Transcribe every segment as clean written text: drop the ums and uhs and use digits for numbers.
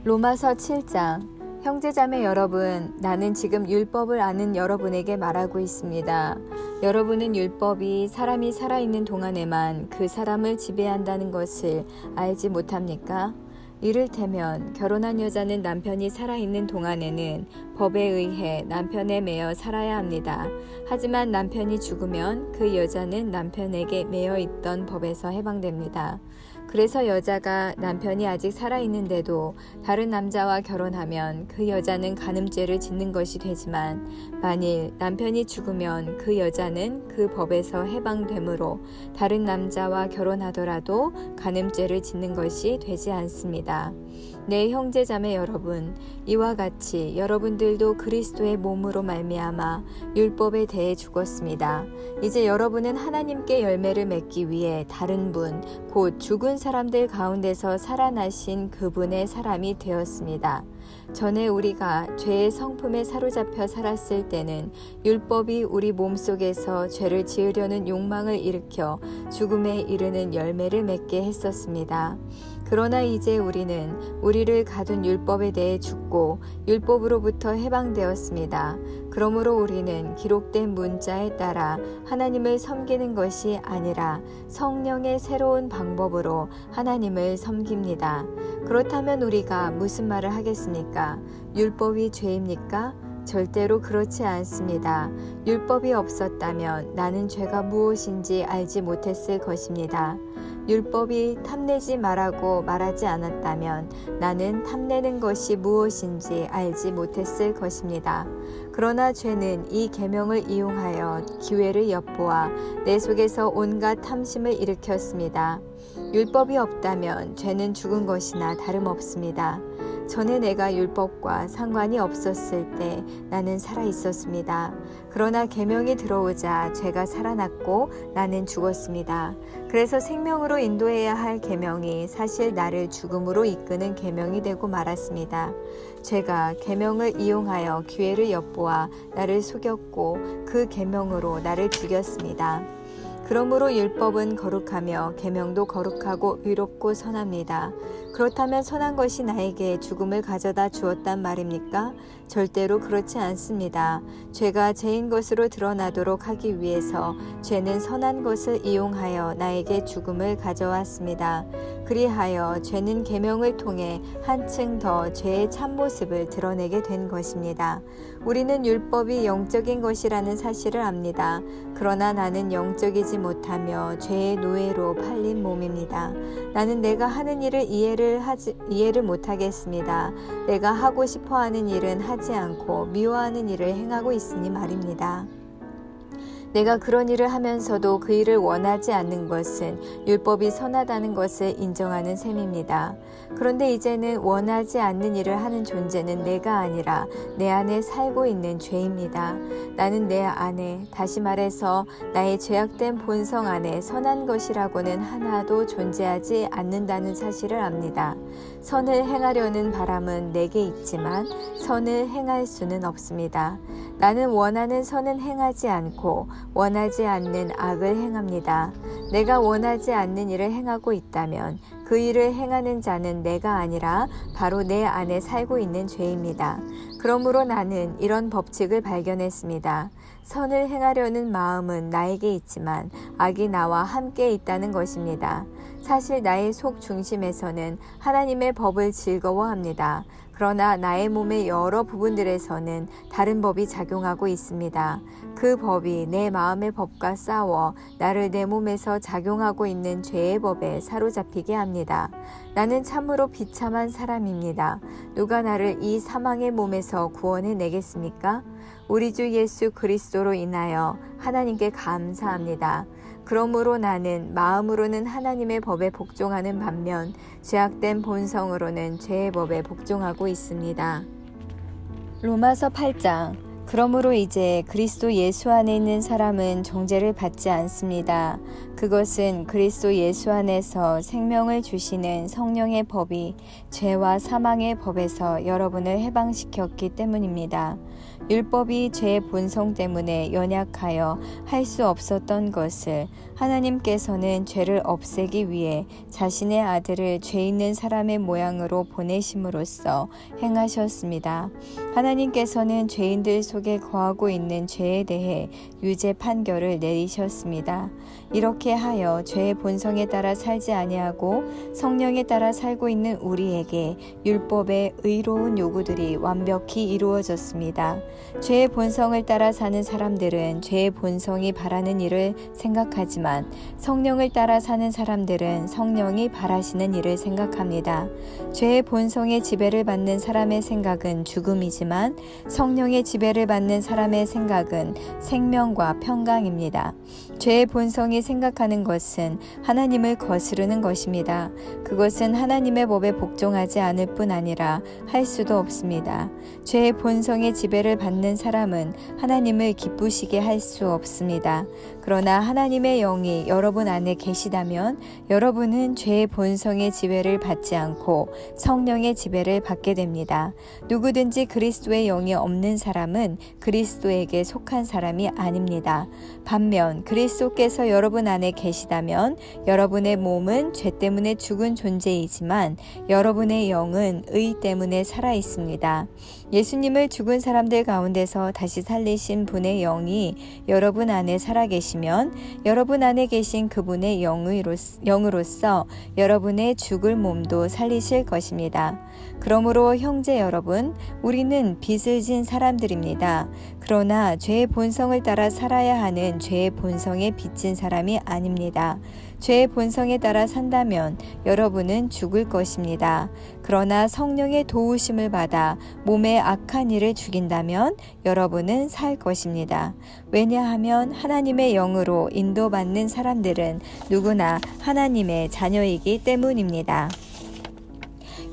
로마서 7장. 형제자매 여러분, 나는 지금 율법을 아는 여러분에게 말하고 있습니다. 여러분은 율법이 사람이 살아있는 동안에만 그 사람을 지배한다는 것을 알지 못합니까? 이를테면 결혼한 여자는 남편이 살아있는 동안에는 법에 의해 남편에 매여 살아야 합니다. 하지만 남편이 죽으면 그 여자는 남편에게 매여 있던 법에서 해방됩니다. 그래서 여자가 남편이 아직 살아있는데도 다른 남자와 결혼하면 그 여자는 간음죄를 짓는 것이 되지만, 만일 남편이 죽으면 그 여자는 그 법에서 해방되므로 다른 남자와 결혼하더라도 간음죄를 짓는 것이 되지 않습니다. 네, 형제자매 여러분, 이와 같이 여러분들도 그리스도의 몸으로 말미암아 율법에 대해 죽었습니다. 이제 여러분은 하나님께 열매를 맺기 위해 다른 분, 곧 죽은 사람들 가운데서 살아나신 그분의 사람이 되었습니다. 전에 우리가 죄의 성품에 사로잡혀 살았을 때는 율법이 우리 몸속에서 죄를 지으려는 욕망을 일으켜 죽음에 이르는 열매를 맺게 했었습니다. 그러나 이제 우리는 우리를 가둔 율법에 대해 죽고 율법으로부터 해방되었습니다. 그러므로 우리는 기록된 문자에 따라 하나님을 섬기는 것이 아니라 성령의 새로운 방법으로 하나님을 섬깁니다. 그렇다면 우리가 무슨 말을 하겠습니까? 율법이 죄입니까? 절대로 그렇지 않습니다. 율법이 없었다면 나는 죄가 무엇인지 알지 못했을 것입니다. 율법이 탐내지 말라고 말하지 않았다면 나는 탐내는 것이 무엇인지 알지 못했을 것입니다. 그러나 죄는 이 계명을 이용하여 기회를 엿보아 내 속에서 온갖 탐심을 일으켰습니다. 율법이 없다면 죄는 죽은 것이나 다름없습니다. 전에 내가 율법과 상관이 없었을 때 나는 살아 있었습니다. 그러나 계명이 들어오자 죄가 살아났고 나는 죽었습니다. 그래서 생명으로 인도해야 할 계명이 사실 나를 죽음으로 이끄는 계명이 되고 말았습니다. 죄가 계명을 이용하여 기회를 엿보아 나를 속였고 그 계명으로 나를 죽였습니다. 그러므로 율법은 거룩하며 계명도 거룩하고 의롭고 선합니다. 그렇다면 선한 것이 나에게 죽음을 가져다 주었단 말입니까? 절대로 그렇지 않습니다. 죄가 죄인 것으로 드러나도록 하기 위해서 죄는 선한 것을 이용하여 나에게 죽음을 가져왔습니다. 그리하여 죄는 계명을 통해 한층 더 죄의 참모습을 드러내게 된 것입니다. 우리는 율법이 영적인 것이라는 사실을 압니다. 그러나 나는 영적이지 못하며 죄의 노예로 팔린 몸입니다. 나는 내가 하는 일을 이해를 못하겠습니다. 내가 하고 싶어하는 일은 하지 않고 미워하는 일을 행하고 있으니 말입니다. 내가 그런 일을 하면서도 그 일을 원하지 않는 것은 율법이 선하다는 것을 인정하는 셈입니다. 그런데 이제는 원하지 않는 일을 하는 존재는 내가 아니라 내 안에 살고 있는 죄입니다. 나는 내 안에, 다시 말해서 나의 죄악된 본성 안에 선한 것이라고는 하나도 존재하지 않는다는 사실을 압니다. 선을 행하려는 바람은 내게 있지만 선을 행할 수는 없습니다. 나는 원하는 선은 행하지 않고 원하지 않는 악을 행합니다. 내가 원하지 않는 일을 행하고 있다면 그 일을 행하는 자는 내가 아니라 바로 내 안에 살고 있는 죄입니다. 그러므로 나는 이런 법칙을 발견했습니다. 선을 행하려는 마음은 나에게 있지만 악이 나와 함께 있다는 것입니다. 사실 나의 속 중심에서는 하나님의 법을 즐거워합니다. 그러나 나의 몸의 여러 부분들에서는 다른 법이 작용하고 있습니다. 그 법이 내 마음의 법과 싸워 나를 내 몸에서 작용하고 있는 죄의 법에 사로잡히게 합니다. 나는 참으로 비참한 사람입니다. 누가 나를 이 사망의 몸에서 구원해 내겠습니까? 우리 주 예수 그리스도로 인하여 하나님께 감사합니다. 그러므로 나는 마음으로는 하나님의 법에 복종하는 반면 죄악된 본성으로는 죄의 법에 복종하고 있습니다. 로마서 8장. 그러므로 이제 그리스도 예수 안에 있는 사람은 정죄를 받지 않습니다. 그것은 그리스도 예수 안에서 생명을 주시는 성령의 법이 죄와 사망의 법에서 여러분을 해방시켰기 때문입니다. 율법이 죄의 본성 때문에 연약하여 할 수 없었던 것을 하나님께서는 죄를 없애기 위해 자신의 아들을 죄 있는 사람의 모양으로 보내심으로써 행하셨습니다. 하나님께서는 죄인들 속에 거하고 있는 죄에 대해 유죄 판결을 내리셨습니다. 이렇게 하여 죄의 본성에 따라 살지 아니하고 성령에 따라 살고 있는 우리에게 율법의 의로운 요구들이 완벽히 이루어졌습니다. 죄의 본성을 따라 사는 사람들은 죄의 본성이 바라는 일을 생각하지만 성령을 따라 사는 사람들은 성령이 바라시는 일을 생각합니다. 죄의 본성의 지배를 받는 사람의 생각은 죽음이지만 성령의 지배를 받는 사람의 생각은 생명과 평강입니다. 죄의 본성이 생각하는 것은 하나님을 거스르는 것입니다. 그것은 하나님의 법에 복종하지 않을 뿐 아니라 할 수도 없습니다. 죄의 본성의 지배를 받는 사람은 하나님을 기쁘시게 할 수 없습니다. 그러나 하나님의 영이 여러분 안에 계시다면 여러분은 죄의 본성의 지배를 받지 않고 성령의 지배를 받게 됩니다. 누구든지 그리스도의 영이 없는 사람은 그리스도에게 속한 사람이 아닙니다. 반면 그리스도께서 여러분 안에 계시다면 여러분의 몸은 죄 때문에 죽은 존재이지만 여러분의 영은 의 때문에 살아 있습니다. 예수님을 죽은 사람들 가운데서 다시 살리신 분의 영이 여러분 안에 살아계시면 여러분 안에 계신 그분의 영으로서 여러분의 죽을 몸도 살리실 것입니다. 그러므로 형제 여러분, 우리는 빚을 진 사람들입니다. 그러나 죄의 본성을 따라 살아야 하는 죄의 본성에 빚진 사람이 아닙니다. 죄의 본성에 따라 산다면 여러분은 죽을 것입니다. 그러나 성령의 도우심을 받아 몸의 악한 일을 죽인다면 여러분은 살 것입니다. 왜냐하면 하나님의 영으로 인도받는 사람들은 누구나 하나님의 자녀이기 때문입니다.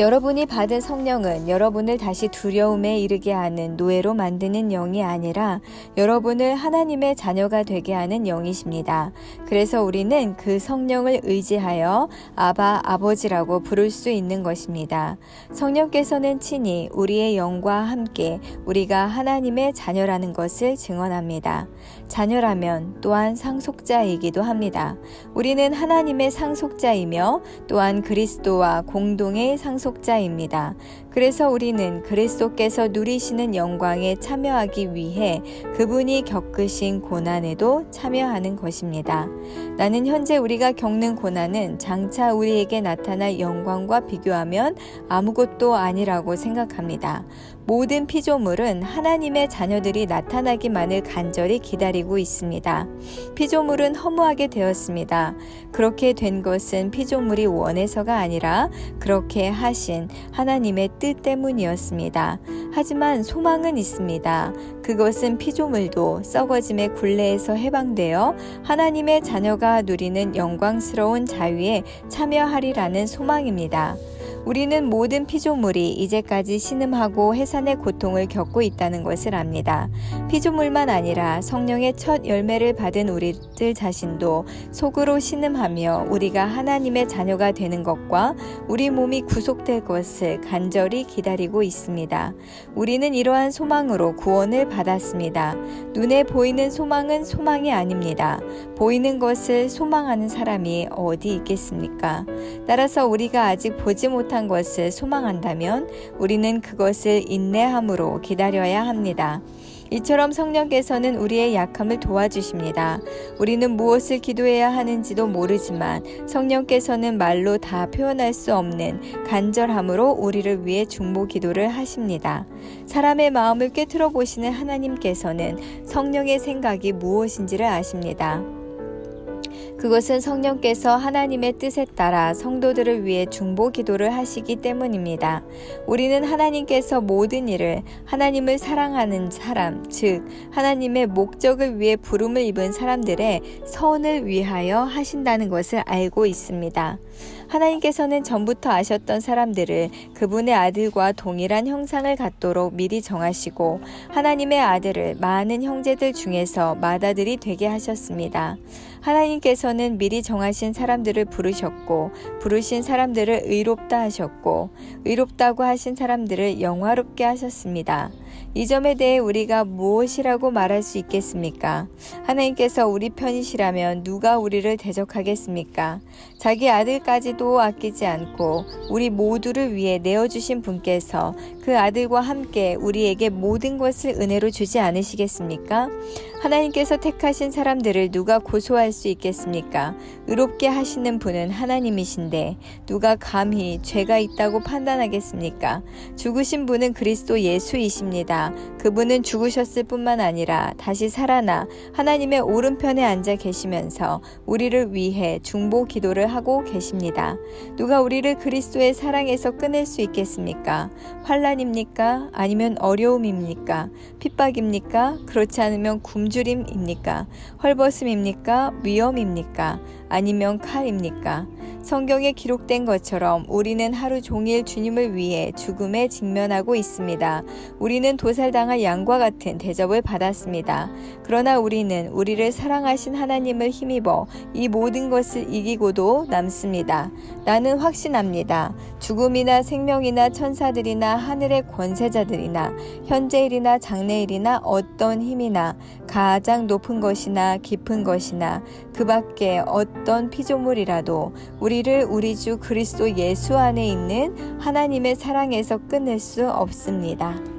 여러분이 받은 성령은 여러분을 다시 두려움에 이르게 하는 노예로 만드는 영이 아니라 여러분을 하나님의 자녀가 되게 하는 영이십니다. 그래서 우리는 그 성령을 의지하여 아바 아버지라고 부를 수 있는 것입니다. 성령께서는 친히 우리의 영과 함께 우리가 하나님의 자녀라는 것을 증언합니다. 자녀라면 또한 상속자이기도 합니다. 우리는 하나님의 상속자이며 또한 그리스도와 공동의 상속자입니다. 그래서 우리는 그리스도께서 누리시는 영광에 참여하기 위해 그분이 겪으신 고난에도 참여하는 것입니다. 나는 현재 우리가 겪는 고난은 장차 우리에게 나타날 영광과 비교하면 아무것도 아니라고 생각합니다. 모든 피조물은 하나님의 자녀들이 나타나기만을 간절히 기다리고 있습니다. 피조물은 허무하게 되었습니다. 그렇게 된 것은 피조물이 원해서가 아니라 그렇게 하신 하나님의 뜻 때문이었습니다. 하지만 소망은 있습니다. 그것은 피조물도 썩어짐의 굴레에서 해방되어 하나님의 자녀가 누리는 영광스러운 자유에 참여하리라는 소망입니다. 우리는 모든 피조물이 이제까지 신음하고 해산의 고통을 겪고 있다는 것을 압니다. 피조물만 아니라 성령의 첫 열매를 받은 우리들 자신도 속으로 신음하며 우리가 하나님의 자녀가 되는 것과 우리 몸이 구속될 것을 간절히 기다리고 있습니다. 우리는 이러한 소망으로 구원을 받았습니다. 눈에 보이는 소망은 소망이 아닙니다. 보이는 것을 소망하는 사람이 어디 있겠습니까? 따라서 우리가 아직 보지 못한 것을 소망한다면 우리는 그것을 인내함으로 기다려야 합니다. 이처럼 성령께서는 우리의 약함을 도와주십니다. 우리는 무엇을 기도해야 하는지도 모르지만 성령께서는 말로 다 표현할 수 없는 간절함으로 우리를 위해 중보 기도를 하십니다. 사람의 마음을 꿰뚫어 보시는 하나님께서는 성령의 생각이 무엇인지를 아십니다. 그것은 성령께서 하나님의 뜻에 따라 성도들을 위해 중보 기도를 하시기 때문입니다. 우리는 하나님께서 모든 일을 하나님을 사랑하는 사람, 즉 하나님의 목적을 위해 부름을 입은 사람들의 선을 위하여 하신다는 것을 알고 있습니다. 하나님께서는 전부터 아셨던 사람들을 그분의 아들과 동일한 형상을 갖도록 미리 정하시고 하나님의 아들을 많은 형제들 중에서 맏아들이 되게 하셨습니다. 하나님께서는 미리 정하신 사람들을 부르셨고 부르신 사람들을 의롭다 하셨고 의롭다고 하신 사람들을 영화롭게 하셨습니다. 이 점에 대해 우리가 무엇이라고 말할 수 있겠습니까? 하나님께서 우리 편이시라면 누가 우리를 대적하겠습니까? 자기 아들까지도 아끼지 않고 우리 모두를 위해 내어주신 분께서 그 아들과 함께 우리에게 모든 것을 은혜로 주지 않으시겠습니까? 하나님께서 택하신 사람들을 누가 고소할 수 있겠습니까? 의롭게 하시는 분은 하나님이신데 누가 감히 죄가 있다고 판단하겠습니까? 죽으신 분은 그리스도 예수이십니다. 그분은 죽으셨을 뿐만 아니라 다시 살아나 하나님의 오른편에 앉아 계시면서 우리를 위해 중보 기도를 하고 계십니다. 누가 우리를 그리스도의 사랑에서 끊을 수 있겠습니까? 환난입니까? 아니면 어려움입니까? 핍박입니까? 그렇지 않으면 굶주림입니까? 헐벗음입니까? 위험입니까? 아니면 칼입니까? 성경에 기록된 것처럼 우리는 하루 종일 주님을 위해 죽음에 직면하고 있습니다. 우리는 도살당할 양과 같은 대접을 받았습니다. 그러나 우리는 우리를 사랑하신 하나님을 힘입어 이 모든 것을 이기고도 남습니다. 나는 확신합니다. 죽음이나 생명이나 천사들이나 하늘의 권세자들이나 현재일이나 장래일이나 어떤 힘이나 가장 높은 것이나 깊은 것이나 그 밖에 어떤 피조물이라도 우리를 우리 주 그리스도 예수 안에 있는 하나님의 사랑에서 끊을 수 없습니다.